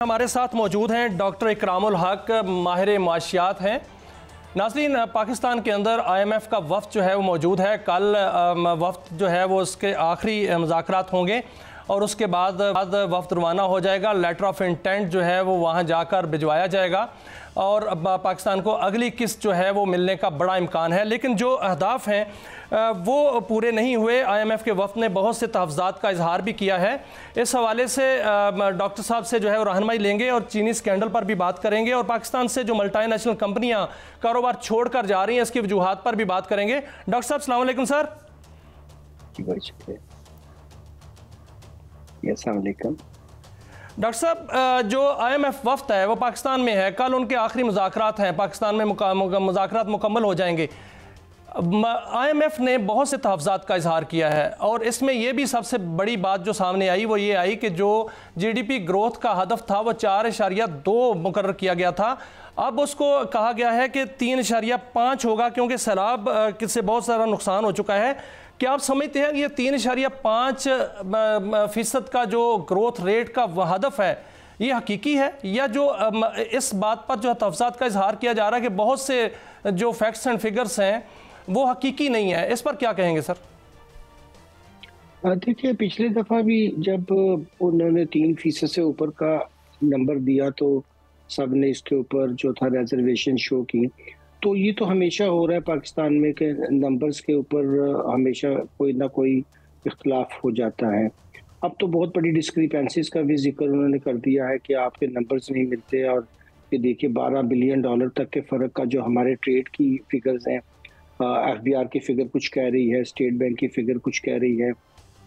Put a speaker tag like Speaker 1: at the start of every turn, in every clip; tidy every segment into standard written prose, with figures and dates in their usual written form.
Speaker 1: हमारे साथ मौजूद हैं डॉक्टर इकरामुल हक, माहिर माशियात हैं। नाज़रीन, पाकिस्तान के अंदर IMF का वफ़द जो है वो मौजूद है। कल वफ़द जो है वो उसके आखिरी मुज़ाकरात होंगे और उसके बाद वफ़द रवाना हो जाएगा। लेटर ऑफ इंटेंट जो है वो वहाँ जाकर भिजवाया जाएगा और पाकिस्तान को अगली किस्त जो है वो मिलने का बड़ा इम्कान है। लेकिन जो अहदाफ हैं वो पूरे नहीं हुए। IMF के वफ़द ने बहुत से तहफ़्ज़ात का इजहार भी किया है। इस हवाले से डॉक्टर साहब से जो है वो रहनुमाई लेंगे और चीनी स्कैंडल पर भी बात करेंगे और पाकिस्तान से जो मल्टीनेशनल कंपनियां कारोबार छोड़ कर जा रही हैं इसकी वजूहात पर भी बात करेंगे। डॉक्टर साहब अस्सलाम वालेकुम सर। डॉक्टर साहब, जो IMF वफ़द है वो पाकिस्तान में है, कल उनके आखिरी मुज़ाकरात हैं, पाकिस्तान में मुज़ाकरात मुकम्मल हो जाएंगे। IMF ने बहुत से तहफ़्ज़ात का इजहार किया है और इसमें यह भी सबसे बड़ी बात जो सामने आई वो ये आई कि जो GDP ग्रोथ का हदफ था वो 4.2 मुकर्रर किया गया था। अब उसको कहा गया है कि 3.5 होगा क्योंकि सैलाब से बहुत सारा नुकसान हो चुका है। क्या आप समझते हैं कि ये 3.5% का जो ग्रोथ रेट का हदफ है ये हकीकी है, या जो इस बात पर जो तहफ़्ज़ात का इजहार किया जा रहा है कि बहुत से जो फैक्ट्स एंड फिगर्स हैं वो हकीकी नहीं है, इस पर क्या कहेंगे सर?
Speaker 2: देखिए, पिछली दफ़ा भी जब उन्होंने 3% से ऊपर का नंबर दिया तो सब ने इसके ऊपर जो था रिजर्वेशन शो की। तो ये तो हमेशा हो रहा है पाकिस्तान में कि नंबर्स के ऊपर हमेशा कोई ना कोई इख्तलाफ हो जाता है। अब तो बहुत बड़ी डिस्क्रिपेंसीज का भी जिक्र उन्होंने कर दिया है कि आपके नंबर्स नहीं मिलते और ये देखिए $12 बिलियन तक के फ़र्क का जो हमारे ट्रेड की फिगर्स हैं, FBR की फिगर कुछ कह रही है, स्टेट बैंक की फिगर कुछ कह रही है।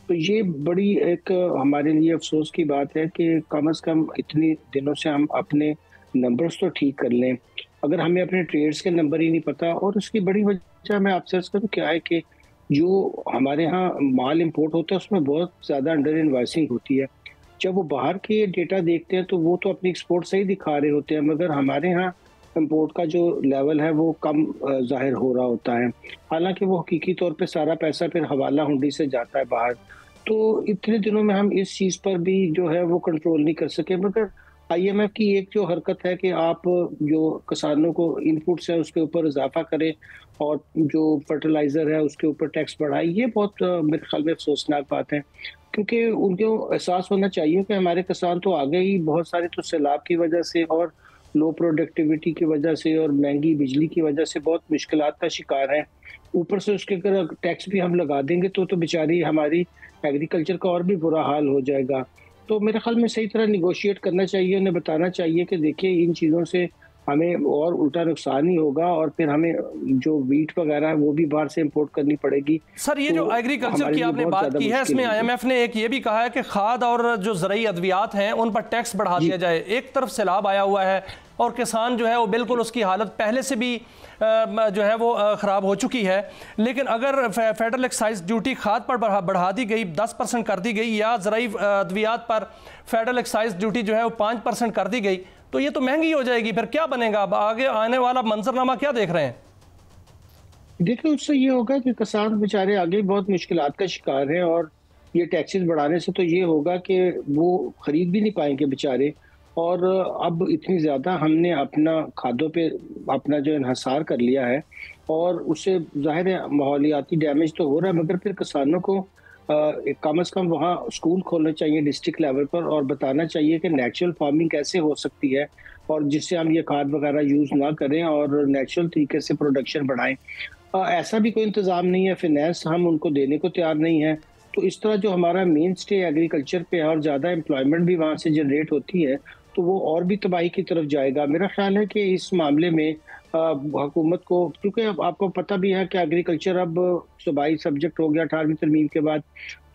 Speaker 2: तो ये बड़ी एक हमारे लिए अफसोस की बात है कि कम से कम इतने दिनों से हम अपने नंबर्स तो ठीक कर लें, अगर हमें अपने ट्रेड्स के नंबर ही नहीं पता। और उसकी बड़ी वजह मैं आपसे अर्ज करूँ क्या है कि जो हमारे यहाँ माल इंपोर्ट होता है उसमें बहुत ज़्यादा अंडर इन्वॉइसिंग होती है। जब वो बाहर के डेटा देखते हैं तो वो तो अपनी एक्सपोर्ट सही दिखा रहे होते हैं, मगर हमारे यहाँ इंपोर्ट का जो लेवल है वो कम जाहिर हो रहा होता है। हालांकि वो हकीकी तौर पे सारा पैसा फिर हवाला हुंडी से जाता है बाहर। तो इतने दिनों में हम इस चीज़ पर भी जो है वो कंट्रोल नहीं कर सके। मगर IMF की एक जो हरकत है कि आप जो किसानों को इनपुट्स है उसके ऊपर इजाफा करें और जो फर्टिलाइजर है उसके ऊपर टैक्स बढ़ाए, ये बहुत मेरे ख्याल में अफसोसनाक बात है। क्योंकि उनको एहसास होना चाहिए कि हमारे किसान तो आगे ही बहुत सारे तो सैलाब की वजह से और लो प्रोडक्टिविटी की वजह से और महंगी बिजली की वजह से बहुत मुश्किलात का शिकार हैं। ऊपर से उसके अगर टैक्स भी हम लगा देंगे तो बेचारी हमारी एग्रीकल्चर का और भी बुरा हाल हो जाएगा। तो मेरे ख्याल में सही तरह निगोशिएट करना चाहिए, उन्हें बताना चाहिए कि देखिए इन चीज़ों से हमें और उल्टा नुकसान ही होगा और फिर हमें जो वीट वगैरह है वो भी बाहर से इंपोर्ट करनी पड़ेगी।
Speaker 1: सर, ये
Speaker 2: तो
Speaker 1: जो एग्रीकल्चर की आपने बात की है इसमें IMF ने एक ये भी कहा है कि खाद और जो ज़रूरी अद्वियात हैं उन पर टैक्स बढ़ा दिया जाए। एक तरफ सैलाब आया हुआ है और किसान जो है वो बिल्कुल उसकी हालत पहले से भी जो है वो ख़राब हो चुकी है। लेकिन अगर फेडरल एक्साइज ड्यूटी खाद पर बढ़ा दी गई, 10% कर दी गई, या ज़रूरी अद्वियात पर फेडरल एक्साइज ड्यूटी जो है वो 5% कर दी गई, तो ये तो महंगी हो जाएगी। फिर क्या बनेगा? अब आगे आने वाला मंजरनामा क्या देख रहे हैं?
Speaker 2: देखिए, उससे ये होगा कि किसान बेचारे आगे बहुत मुश्किलात का शिकार हैं और ये टैक्सेस बढ़ाने से तो ये होगा कि वो खरीद भी नहीं पाएंगे बेचारे। और अब इतनी ज़्यादा हमने अपना खादों पे अपना जो इन्हसार कर लिया है और उससे ज़ाहिर है माहौलियाती डैमेज तो हो रहा है, मगर फिर किसानों को कम से कम वहाँ स्कूल खोलने चाहिए डिस्ट्रिक्ट लेवल पर और बताना चाहिए कि नेचुरल फार्मिंग कैसे हो सकती है और जिससे हम ये खाद वगैरह यूज़ ना करें और नेचुरल तरीके से प्रोडक्शन बढ़ाएं। ऐसा भी कोई इंतज़ाम नहीं है, फिनेंस हम उनको देने को तैयार नहीं है। तो इस तरह जो हमारा मेन स्टे एग्रीकल्चर पे है और ज़्यादा एम्प्लॉयमेंट भी वहाँ से जनरेट होती है तो वो और भी तबाही की तरफ जाएगा। मेरा ख्याल है कि इस मामले में हुकूमत को, क्योंकि अब आपको पता भी है कि एग्रीकल्चर अब सूबाई सब्जेक्ट हो गया 18वीं तरमीम के बाद,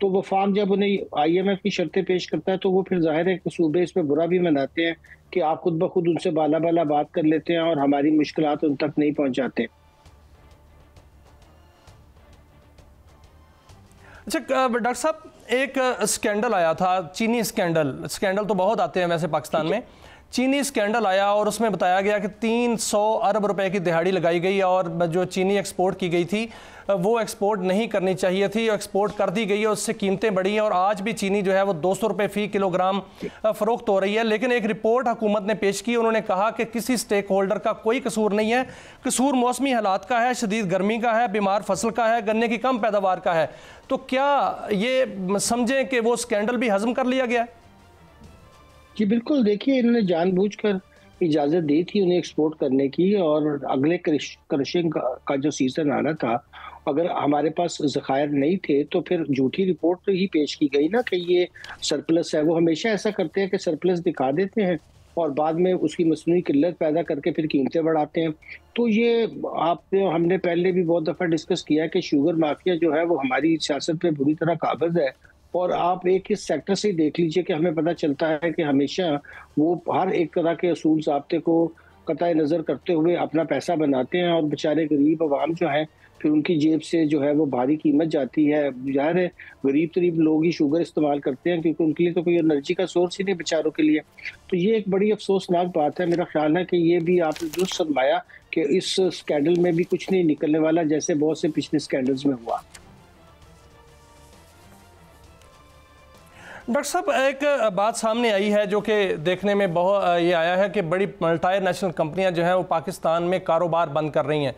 Speaker 2: तो वो फार्म जब उन्हें IMF की शर्तें पेश करता है तो वो फिर जाहिर है कि सूबे इस पर बुरा भी मनाते हैं कि आप खुद ब खुद उनसे बाला बाला बात कर लेते हैं और हमारी मुश्किलात उन तक नहीं पहुँचाते।
Speaker 1: अच्छा डॉक्टर साहब, एक स्कैंडल आया था, चीनी स्कैंडल तो बहुत आते हैं वैसे पाकिस्तान में। चीनी स्कैंडल आया और उसमें बताया गया कि 300 अरब रुपए की दिहाड़ी लगाई गई और जो चीनी एक्सपोर्ट की गई थी वो एक्सपोर्ट नहीं करनी चाहिए थी, एक्सपोर्ट कर दी गई है, उससे कीमतें बढ़ी हैं और आज भी चीनी जो है वो 200 रुपये फ़ी किलोग्राम फ़रोख्त हो रही है। लेकिन एक रिपोर्ट हुकूमत ने पेश की, उन्होंने कहा कि किसी स्टेक होल्डर का कोई कसूर नहीं है, कसूर मौसमी हालात का है, शदीद गर्मी का है, बीमार फसल का है, गन्ने की कम पैदावार का है। तो क्या ये समझें कि वो स्कैंडल भी हजम कर लिया गया है?
Speaker 2: जी बिल्कुल, देखिए इन्होंने जानबूझकर इजाज़त दी थी उन्हें एक्सपोर्ट करने की, और अगले क्रशिंग का जो सीज़न आना था, अगर हमारे पास ज़खायर नहीं थे तो फिर झूठी रिपोर्ट तो ही पेश की गई ना कि ये सरप्लस है। वो हमेशा ऐसा करते हैं कि सरप्लस दिखा देते हैं और बाद में उसकी मसनूई किल्लत पैदा करके फिर कीमतें बढ़ाते हैं। तो ये हमने पहले भी बहुत दफ़ा डिस्कस किया है कि शुगर माफिया जो है वो हमारी सियासत पे बुरी तरह काबिज़ है। और आप एक इस सेक्टर से ही देख लीजिए कि हमें पता चलता है कि हमेशा वो हर एक तरह के असूल ज़ाब्ते को कतई नज़र करते हुए अपना पैसा बनाते हैं, और बेचारे गरीब अवाम जो है फिर उनकी जेब से जो है वो भारी कीमत जाती है। ज़ाहिर है गरीब तरीब लोग ही शुगर इस्तेमाल करते हैं क्योंकि उनके लिए तो कोई एनर्जी का सोर्स ही नहीं बेचारों के लिए। तो ये एक बड़ी अफसोसनाक बात है। मेरा ख्याल है कि ये भी आपने दुरुस्त फरमाया कि इस स्कैंडल में भी कुछ नहीं निकलने वाला, जैसे बहुत से पिछले स्कैंडल्स में हुआ।
Speaker 1: डॉक्टर साहब, एक बात सामने आई है जो कि देखने में बहुत ये आया है कि बड़ी मल्टी नेशनल कंपनियां जो हैं वो पाकिस्तान में कारोबार बंद कर रही हैं।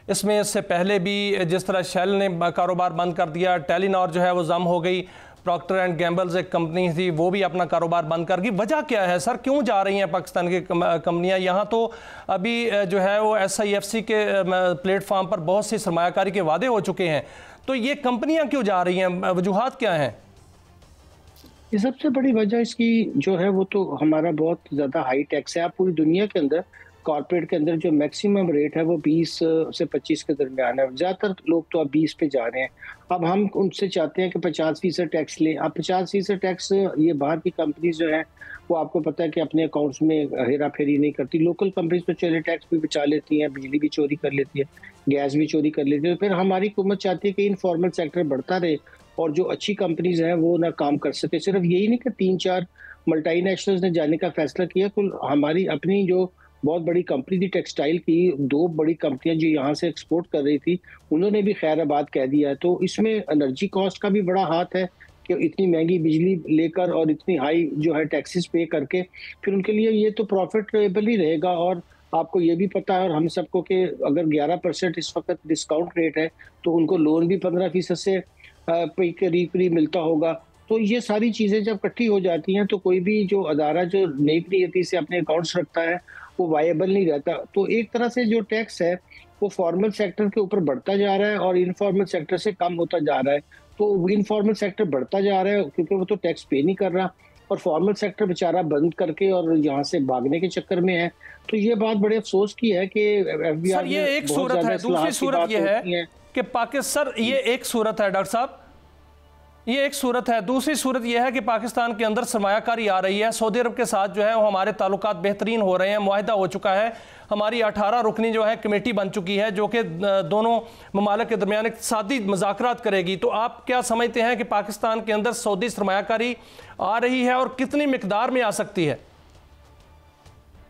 Speaker 1: इसमें इससे पहले भी जिस तरह शेल ने कारोबार बंद कर दिया, टेलीनॉर जो है वो जम हो गई, प्रॉक्टर एंड गैम्बल्स एक कंपनी थी वो भी अपना कारोबार बंद कर गई। वजह क्या है सर, क्यों जा रही हैं पाकिस्तान की कंपनियां? यहाँ तो अभी जो है वो SIFC के प्लेटफॉर्म पर बहुत सी सरमायाकारी के वादे हो चुके हैं, तो ये कंपनियां क्यों जा रही हैं, वजूहात क्या हैं?
Speaker 2: ये सबसे बड़ी वजह इसकी जो है वो तो हमारा बहुत ज़्यादा हाई टैक्स है। आप पूरी दुनिया के अंदर कॉर्पोरेट के अंदर जो मैक्सिमम रेट है वो 20 से 25 के दरमियान है। ज़्यादातर लोग तो अब 20 पे जा रहे हैं। अब हम उनसे चाहते हैं कि 50% टैक्स लें। अब 50% टैक्स ये बाहर की कंपनीज जो है वो आपको पता है कि अपने अकाउंट्स में हेरा फेरी नहीं करती। लोकल कंपनीज तो चले टैक्स भी बचा लेती हैं, बिजली भी चोरी कर लेती है, गैस भी चोरी कर लेती है। फिर हमारी हुकूमत चाहती है कि इनफॉर्मल सेक्टर बढ़ता रहे और जो अच्छी कंपनीज हैं वो ना काम कर सके। सिर्फ यही नहीं कि 3-4 मल्टीनेशनल्स ने जाने का फैसला किया, कुल हमारी अपनी जो बहुत बड़ी कंपनी थी टेक्सटाइल की, 2 बड़ी कंपनियां जो यहाँ से एक्सपोर्ट कर रही थी उन्होंने भी खैराबाद कह दिया। तो इसमें एनर्जी कॉस्ट का भी बड़ा हाथ है कि इतनी महंगी बिजली लेकर और इतनी हाई जो है टैक्सेस पे करके फिर उनके लिए ये तो प्रॉफिटेबल ही रहेगा। और आपको ये भी पता है और हम सबको कि अगर 11% इस वक्त डिस्काउंट रेट है तो उनको लोन भी 15% से करीब मिलता होगा। तो ये सारी चीज़ें जब इकट्ठी हो जाती हैं तो कोई भी जो अदारा जो नेक नीयती से अपने अकाउंट्स रखता है वो वायबल नहीं रहता। तो एक तरह से जो टैक्स है वो फॉर्मल सेक्टर के ऊपर बढ़ता जा रहा है और इनफॉर्मल सेक्टर से कम होता जा रहा है। तो इनफॉर्मल सेक्टर बढ़ता जा रहा है क्योंकि वो तो टैक्स पे नहीं कर रहा और फॉर्मल सेक्टर बेचारा बंद करके और यहाँ से भागने के चक्कर में है। तो ये बात बड़े अफसोस की है कि
Speaker 1: सर ये एक सूरत है, दूसरी सूरत ये है कि पाकिस्तान, ये एक सूरत है डॉक्टर साहब, ये एक सूरत है। दूसरी सूरत यह है कि पाकिस्तान के अंदर सरमायाकारी आ रही है। सऊदी अरब के साथ जो है वो हमारे ताल्लुकात बेहतरीन हो रहे हैं, मुआहिदा हो चुका है, हमारी 18 रुकनी जो है कमेटी बन चुकी है जो कि दोनों ममालिक के दरमियान इक़्तिसादी मुज़ाकरात करेगी। तो आप क्या समझते हैं कि पाकिस्तान के अंदर सऊदी सरमायाकारी आ रही है और कितनी मिकदार में आ सकती है?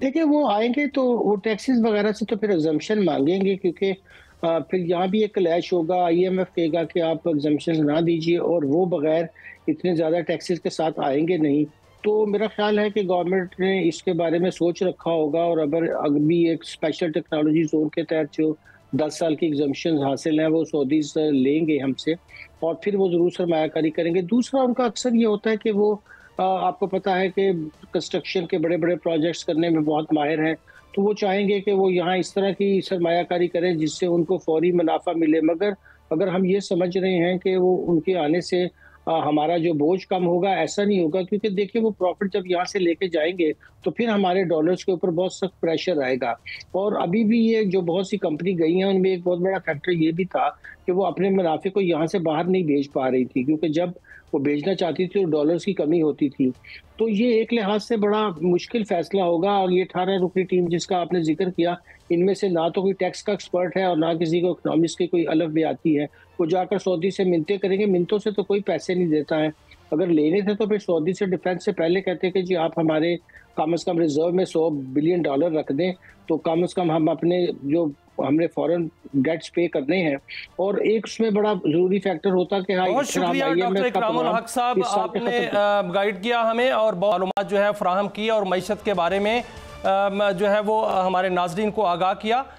Speaker 2: देखिए वो आएंगे तो वो टैक्सेस वगैरह से तो फिर एग्जम्पशन मांगेंगे क्योंकि फिर यहाँ भी एक क्लैश होगा। IMF कहेगा कि आप एग्जम्पशन ना दीजिए और वो बगैर इतने ज़्यादा टैक्सेस के साथ आएंगे नहीं। तो मेरा ख्याल है कि गवर्नमेंट ने इसके बारे में सोच रखा होगा और अगर भी एक स्पेशल टेक्नोलॉजी जोन के तहत जो 10 साल की एग्जम्पशन हासिल हैं वो सऊदीज लेंगे हमसे और फिर वो ज़रूर सरमायाकारी करेंगे। दूसरा उनका अक्सर ये होता है कि वो आपको पता है कि कंस्ट्रक्शन के बड़े बड़े प्रोजेक्ट्स करने में बहुत माहिर हैं, तो वो चाहेंगे कि वो यहाँ इस तरह की सरमायाकारी करें जिससे उनको फौरी मुनाफा मिले। मगर अगर हम ये समझ रहे हैं कि वो उनके आने से हमारा जो बोझ कम होगा, ऐसा नहीं होगा क्योंकि देखिए वो प्रॉफिट जब यहाँ से लेके जाएंगे तो फिर हमारे डॉलर्स के ऊपर बहुत सख्त प्रेशर आएगा। और अभी भी ये जो बहुत सी कंपनी गई हैं उनमें एक बहुत बड़ा फैक्टर ये भी था कि वो अपने मुनाफे को यहाँ से बाहर नहीं भेज पा रही थी क्योंकि जब वो भेजना चाहती थी तो डॉलर्स की कमी होती थी। तो ये एक लिहाज से बड़ा मुश्किल फैसला होगा। और ये 18 रुकनी टीम जिसका आपने जिक्र किया, इनमें से ना तो कोई टैक्स का एक्सपर्ट है और ना किसी को इकोनॉमिक्स की कोई अलग बयाती है। वो जाकर सऊदी से मिन्नतें करेंगे। मिन्नतों से तो कोई पैसे नहीं देता है। अगर लेने थे तो फिर सऊदी से डिफेंस से पहले कहते कि जी आप हमारे कम से कम रिजर्व में $100 बिलियन रख दें, तो कम से कम हम अपने जो हमने फॉरेन डेट्स पे करने हैं। और एक उसमें बड़ा जरूरी फैक्टर होता कि
Speaker 1: बहुत शुक्रिया डॉक्टर इकरामुल हक साहब, आपने गाइड किया हमें और बहुत मालूमात जो है फराहम की और मईशत के बारे में जो है वो हमारे नाजरीन को आगाह किया।